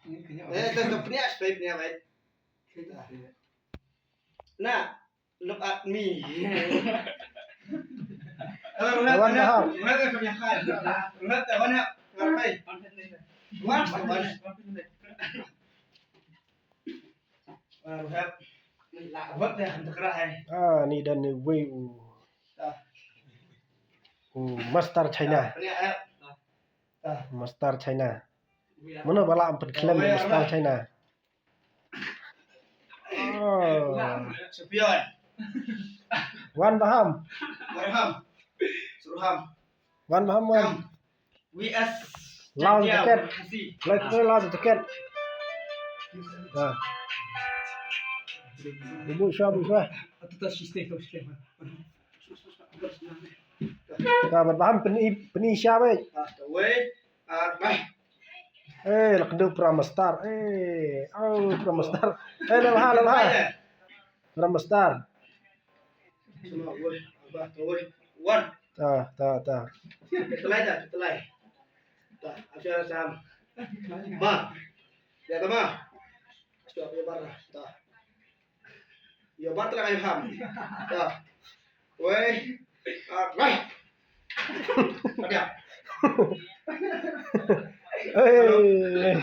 Tetap punya strip punya baik. Nah, look at me. Lawan Baham. Lihat punya kan. Lihat mana ngapain? Mas, mas. Lihat. Lawat ya untuk kerah. Ni dan ni Wei Master China. Master China. Mana bala empat klaim Master China. Sepion. Wan Baham. Surham. Wan Baham wan. WS. Lawan tiket. Lawan tiket. Ibu Syah. Wan Baham peni Syah baik. Nak kena Pramastar. Pramastar. Lelah. Pramastar. One. Ta. Telai. Asyara sam. Ma. Ya tama. Stop ya barra. Ta. Ya barra kayo ham. Ta. Wei. Right. Ada.